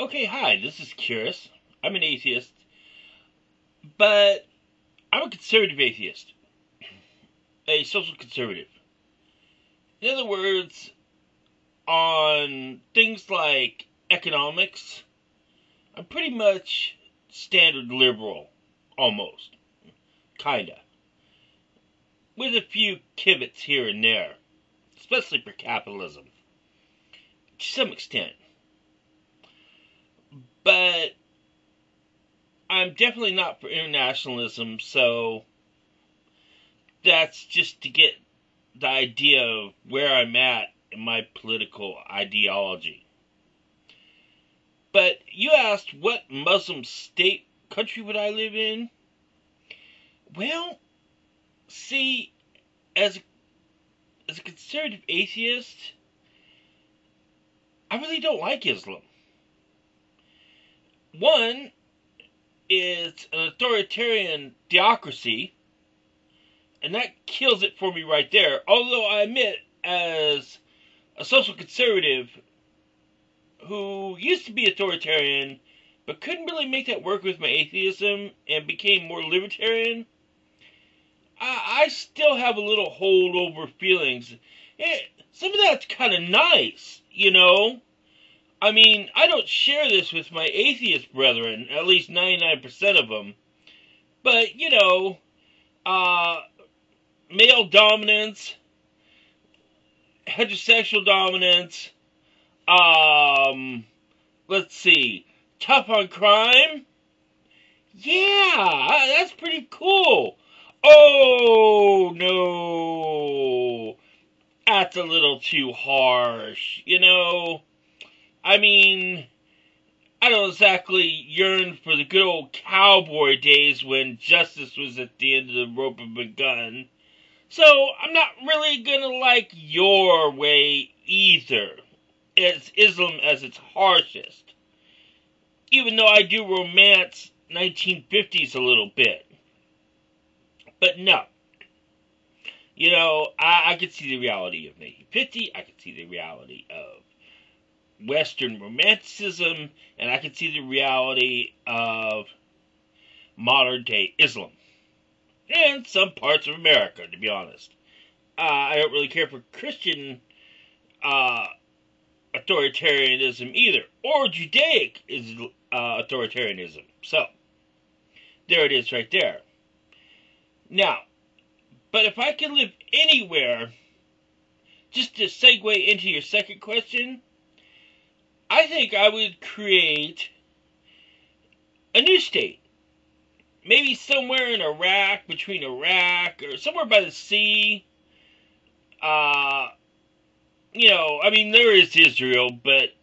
Okay, hi, this is Curious. I'm an atheist, but I'm a conservative atheist, a social conservative. In other words, on things like economics, I'm pretty much standard liberal, almost, kinda, with a few pivots here and there, especially for capitalism, to some extent. But I'm definitely not for internationalism, so that's just to get the idea of where I'm at in my political ideology. But you asked what Muslim state country would I live in? Well, see, as as a conservative atheist, I really don't like Islam. One, it's an authoritarian theocracy, and that kills it for me right there. Although I admit, as a social conservative who used to be authoritarian, but couldn't really make that work with my atheism and became more libertarian, I still have a little holdover feelings. Some of that's kind of nice, you know? I mean, I don't share this with my atheist brethren, at least 99% of them. But, uh, male dominance, heterosexual dominance, let's see, tough on crime? Yeah, that's pretty cool. Oh, no. That's a little too harsh, I mean, I don't exactly yearn for the good old cowboy days when justice was at the end of the rope of a gun. So, I'm not really gonna like your way either. It's Islam as its harshest. Even though I do romance 1950s a little bit. But no. I could see the reality of 1950. I could see the reality of Western romanticism. And I could see the reality of modern day Islam. And some parts of America, to be honest. I don't really care for Christian authoritarianism either. Or Judaic authoritarianism. So, there it is right there. Now, but if I could live anywhere, just to segue into your second question, I think I would create a new state. Maybe somewhere in Iraq, between Iraq, or somewhere by the sea. I mean, there is Israel, but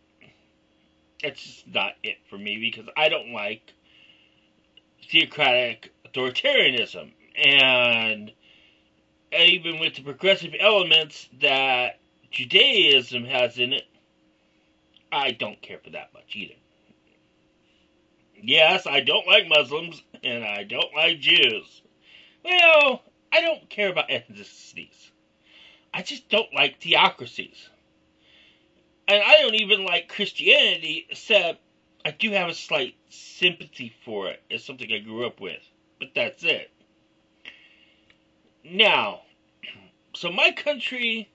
that's just not it for me because I don't like theocratic authoritarianism. And even with the progressive elements that Judaism has in it, I don't care for that much either. Yes, I don't like Muslims, and I don't like Jews. Well, I don't care about ethnicities. I just don't like theocracies. And I don't even like Christianity, except I do have a slight sympathy for it. It's something I grew up with. But that's it. Now, so my country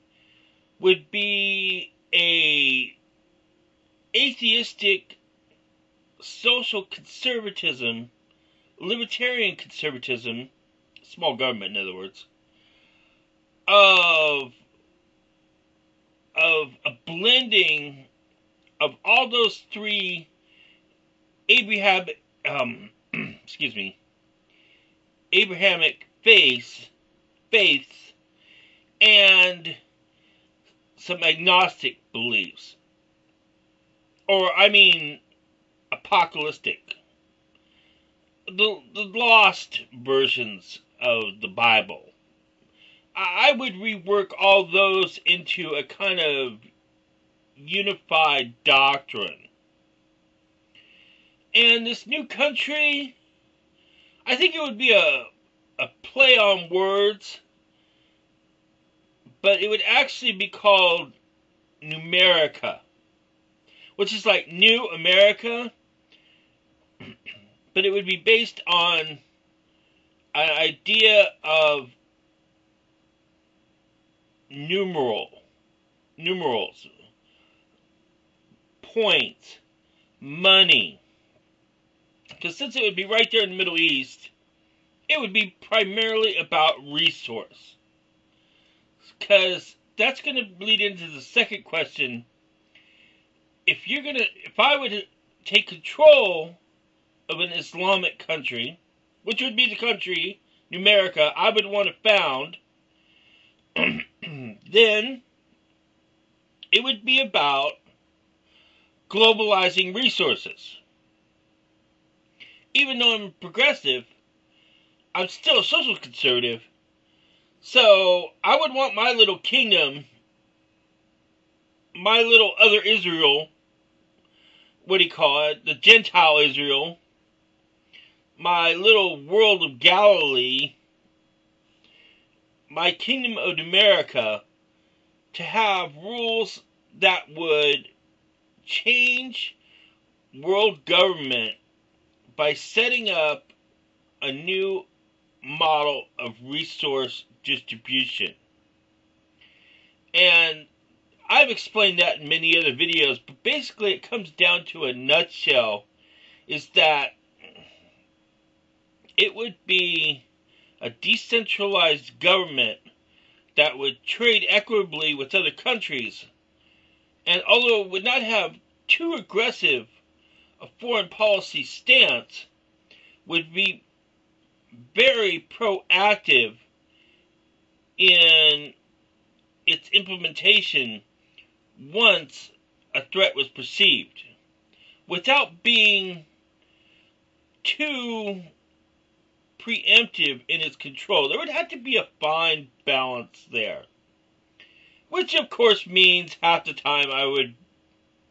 would be a atheistic social conservatism, libertarian conservatism, small government in other words, of a blending of all those three Abrahamic Abrahamic faiths and some agnostic beliefs. Or, I mean, apocalyptic. The lost versions of the Bible. I would rework all those into a kind of unified doctrine. And this new country, I think it would be a play on words, but it would actually be called Numerica, which is like New America, but it would be based on an idea of numerals, points, money. Because since it would be right there in the Middle East, it would be primarily about resource. Because that's going to lead into the second question. If I were to take control of an Islamic country, which would be the country, Numerica, I would want to found, then it would be about globalizing resources. Even though I'm progressive, I'm still a social conservative. So I would want my little kingdom, my little other Israel, what do you call it, the Gentile Israel, my little world of Galilee, my kingdom of Numerica, to have rules that would change world government by setting up a new model of resource distribution. And I've explained that in many other videos, but basically it comes down to a nutshell, is that it would be a decentralized government that would trade equitably with other countries, and although it would not have too aggressive a foreign policy stance, would be very proactive in its implementation once a threat was perceived, without being too preemptive in its control. There would have to be a fine balance there, which of course means half the time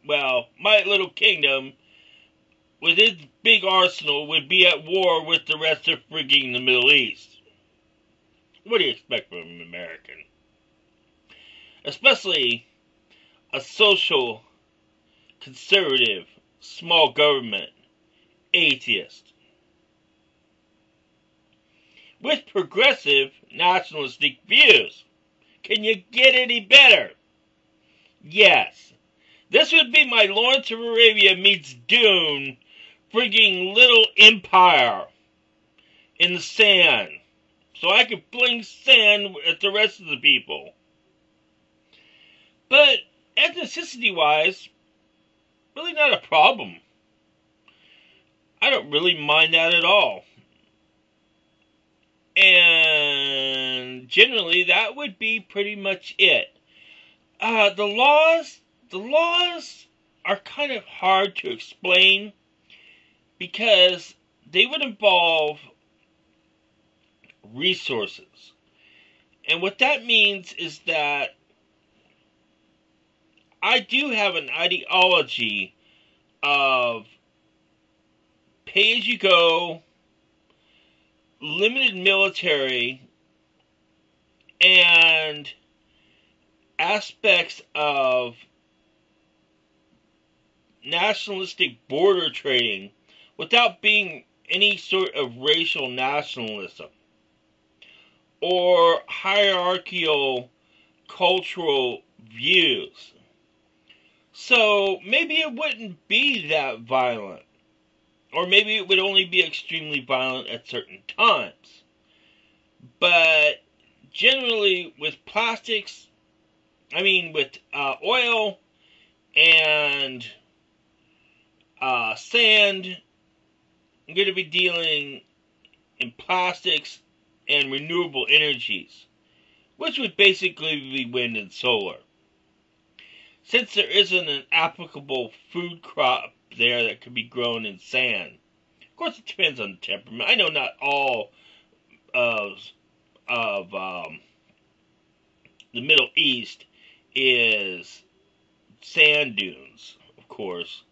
my little kingdom with its big arsenal would be at war with the rest of frigging the Middle East. What do you expect from an American? Especially a social, conservative, small government, atheist. With progressive, nationalistic views. Can you get any better? Yes. This would be my Lawrence of Arabia meets Dune frigging little empire in the sand. So I could fling sand at the rest of the people. But ethnicity-wise, really not a problem. I don't really mind that at all. And generally, that would be pretty much it. The laws are kind of hard to explain because they would involve resources. And what that means is that I do have an ideology of pay-as-you-go, limited military, and aspects of nationalistic border trading without being any sort of racial nationalism or hierarchical cultural views. So maybe it wouldn't be that violent. Or maybe it would only be extremely violent at certain times. But generally with plastics, with oil and sand, I'm going to be dealing in plastics and renewable energies, which would basically be wind and solar. Since there isn't an applicable food crop there that could be grown in sand. Of course, it depends on the temperament. I know not all of the Middle East is sand dunes, of course.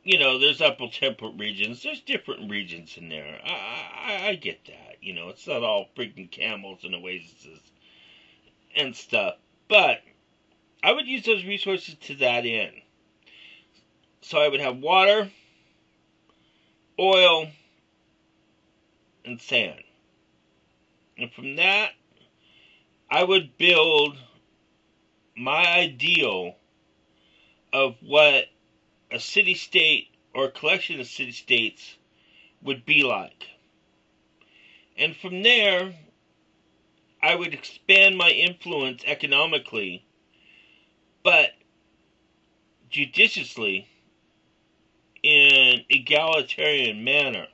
There's upper temperate regions. There's different regions in there. I get that. It's not all freaking camels and oases and stuff. But I would use those resources to that end. So I would have water, oil, and sand. And from that, I would build my ideal of what a city-state or a collection of city-states would be like. And from there, I would expand my influence economically, but judiciously, in egalitarian manner.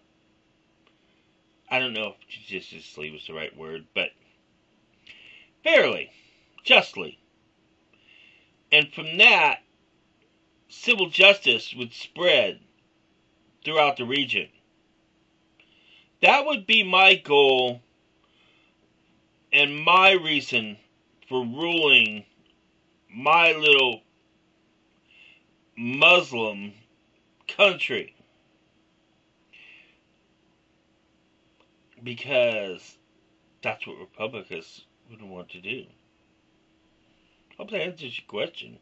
I don't know if judiciously was the right word, but fairly, justly. And from that, civil justice would spread throughout the region. That would be my goal and my reason for ruling my little Muslim country. Because that's what Republicans would want to do. Hope that answers your question.